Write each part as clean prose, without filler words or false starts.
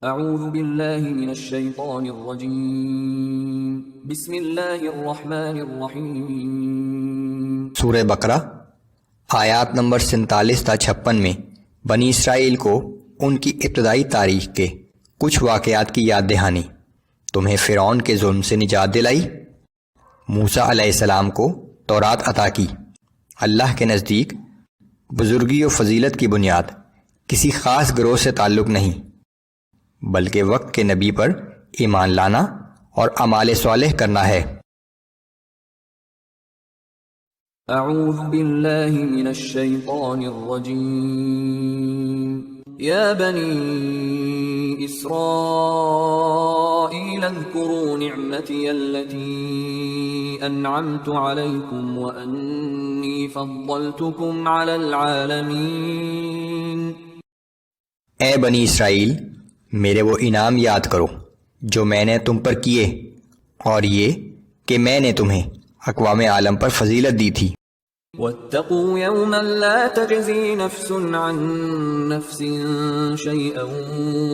اعوذ باللہ من الشیطان الرجیم بسم اللہ الرحمن الرحیم۔ سورہ بقرہ آیات نمبر 47 تا 56 میں بنی اسرائیل کو ان کی ابتدائی تاریخ کے کچھ واقعات کی یاد دہانی، تمہیں فرعون کے ظلم سے نجات دلائی، موسیٰ علیہ السلام کو تورات عطا کی۔ اللہ کے نزدیک بزرگی و فضیلت کی بنیاد کسی خاص گروہ سے تعلق نہیں، بلکہ وقت کے نبی پر ایمان لانا اور اعمال صالح کرنا ہے۔ اعوذ باللہ من الشیطان الرجیم۔ یا بنی اسرائیل اذکروا نعمتی التي انعمت علیکم وانی فضلتکم علی العالمین۔ اے بنی اسرائیل، میرے وہ انعام یاد کرو جو میں نے تم پر کیے، اور یہ کہ میں نے تمہیں اقوام عالم پر فضیلت دی تھی۔ واتقوا يوما لا تجزي نفس عن نفس شيئا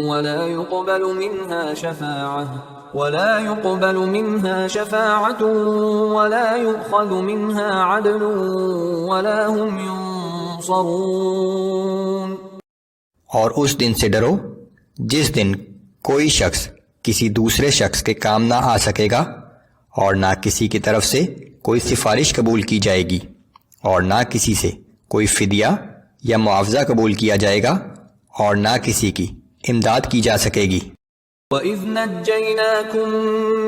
ولا يقبل منها شفاعة ولا يؤخذ منها عدل ولا هم ينصرون۔ اور اس دن سے ڈرو جس دن کوئی شخص کسی دوسرے شخص کے کام نہ آ سکے گا، اور نہ کسی کی طرف سے کوئی سفارش قبول کی جائے گی، اور نہ کسی سے کوئی فدیہ یا معاوضہ قبول کیا جائے گا، اور نہ کسی کی امداد کی جا سکے گی۔ وَإِذْ نَجَّيْنَاكُمْ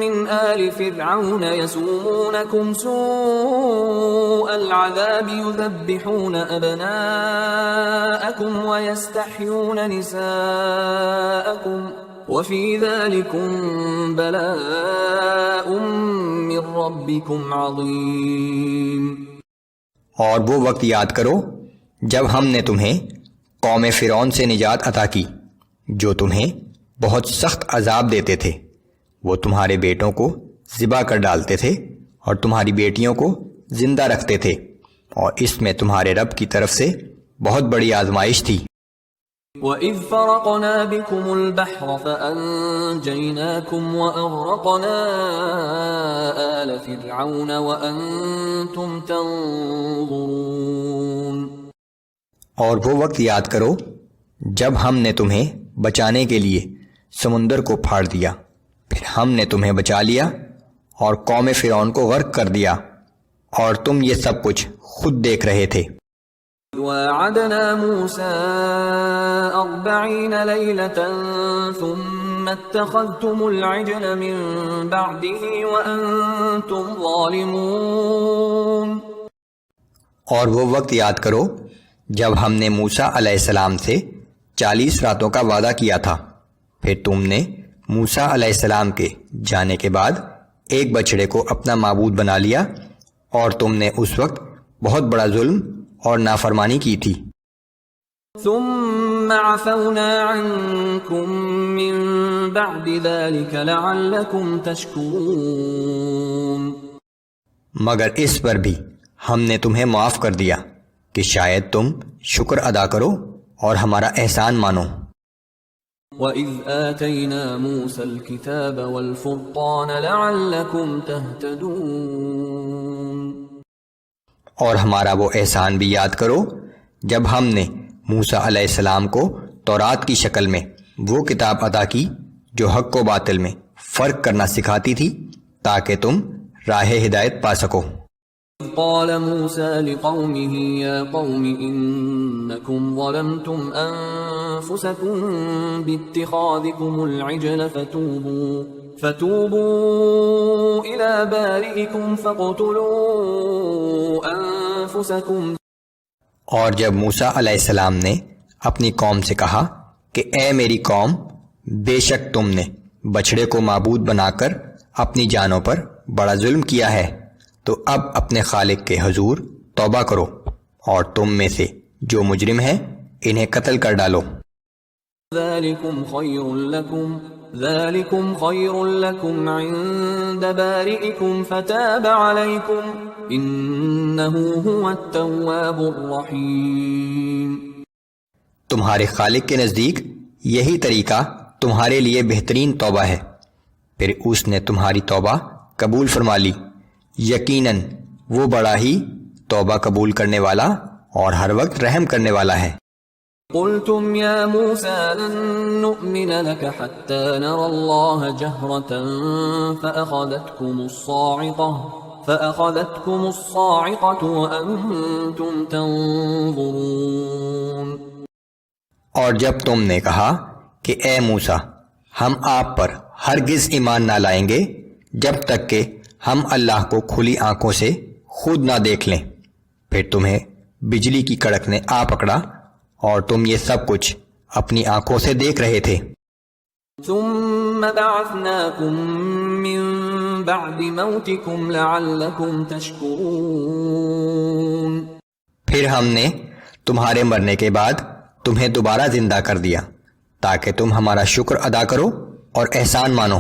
مِنْ آلِ فِرْعَوْنَ يَسُومُونَكُمْ سُوءَ الْعَذَابِ يُذَبِّحُونَ أَبْنَاءَكُمْ وَيَسْتَحْيُونَ نِسَاءَكُمْ وَفِي ذَلِكُمْ بَلَاءٌ مِّن رَّبِّكُمْ عَظِيمٌ۔ اور وہ وقت یاد کرو جب ہم نے تمہیں قوم فرعون سے نجات عطا کی، جو تمہیں بہت سخت عذاب دیتے تھے۔ وہ تمہارے بیٹوں کو ذبح کر ڈالتے تھے اور تمہاری بیٹیوں کو زندہ رکھتے تھے، اور اس میں تمہارے رب کی طرف سے بہت بڑی آزمائش تھی۔ وَإِذْ فَرَقْنَا بِكُمُ الْبَحْرَ فَأَنْجَيْنَاكُمْ وَأَغْرَقْنَا آلَ فِرْعَوْنَ وَأَنْتُمْ تَنْظُرُونَ۔ اور وہ وقت یاد کرو جب ہم نے تمہیں بچانے کے لیے سمندر کو پھاڑ دیا، پھر ہم نے تمہیں بچا لیا اور قوم فرعون کو غرق کر دیا، اور تم یہ سب کچھ خود دیکھ رہے تھے۔ وَوَعَدْنَا مُوسَىٰ 40 لَيْلَةً ثُمَّ اتَّخَذْتُمُ الْعِجْلَ مِن بَعْدِهِ وَأَنْتُمْ ظَالِمُونَ۔ اور وہ وقت یاد کرو جب ہم نے موسیٰ علیہ السلام سے 40 راتوں کا وعدہ کیا تھا، پھر تم نے موسیٰ علیہ السلام کے جانے کے بعد ایک بچڑے کو اپنا معبود بنا لیا، اور تم نے اس وقت بہت بڑا ظلم اور نافرمانی کی تھی۔ ثم عفونا عنكم من بعد ذلك لعلكم تشكرون۔ مگر اس پر بھی ہم نے تمہیں معاف کر دیا کہ شاید تم شکر ادا کرو اور ہمارا احسان مانو۔ وَإِذْ آتَيْنَا مُوسَى الْكِتَابَ وَالْفُرْقَانَ لَعَلَّكُمْ تَهْتَدُونَ۔ اور ہمارا وہ احسان بھی یاد کرو جب ہم نے موسیٰ علیہ السلام کو تورات کی شکل میں وہ کتاب عطا کی جو حق و باطل میں فرق کرنا سکھاتی تھی، تاکہ تم راہ ہدایت پا سکو۔ قال موسى لقومه يا قوم إنكم ظلمتم أنفسكم باتخاذكم العجل فتوبوا إلى بارئكم فاقتلوا أنفسكم۔ اور جب موسیٰ علیہ السلام نے اپنی قوم سے کہا کہ اے میری قوم، بے شک تم نے بچڑے کو معبود بنا کر اپنی جانوں پر بڑا ظلم کیا ہے، تو اب اپنے خالق کے حضور توبہ کرو، اور تم میں سے جو مجرم ہیں انہیں قتل کر ڈالو۔ ذَلِكُمْ خَيْرٌ لَكُمْ عِندَ بَارِئِكُمْ فَتَابَ عَلَيْكُمْ إِنَّهُ هُوَ التَّوَّابُ الرَّحِيمُ۔ تمہارے خالق کے نزدیک یہی طریقہ تمہارے لیے بہترین توبہ ہے۔ پھر اس نے تمہاری توبہ قبول فرما لی، یقیناً وہ بڑا ہی توبہ قبول کرنے والا اور ہر وقت رحم کرنے والا ہے۔ قلتم يا موسى لن نؤمن لك حتى نرى الله جهرة فأخذتكم الصاعقة وأنتم تنظرون۔ اور جب تم نے کہا کہ اے موسیٰ ہم آپ پر ہرگز ایمان نہ لائیں گے جب تک کہ ہم اللہ کو کھلی آنکھوں سے خود نہ دیکھ لیں، پھر تمہیں بجلی کی کڑک نے آ پکڑا اور تم یہ سب کچھ اپنی آنکھوں سے دیکھ رہے تھے۔ ثم بعثناكم من بعد موتكم لعلكم تشكرون۔ پھر ہم نے تمہارے مرنے کے بعد تمہیں دوبارہ زندہ کر دیا تاکہ تم ہمارا شکر ادا کرو اور احسان مانو۔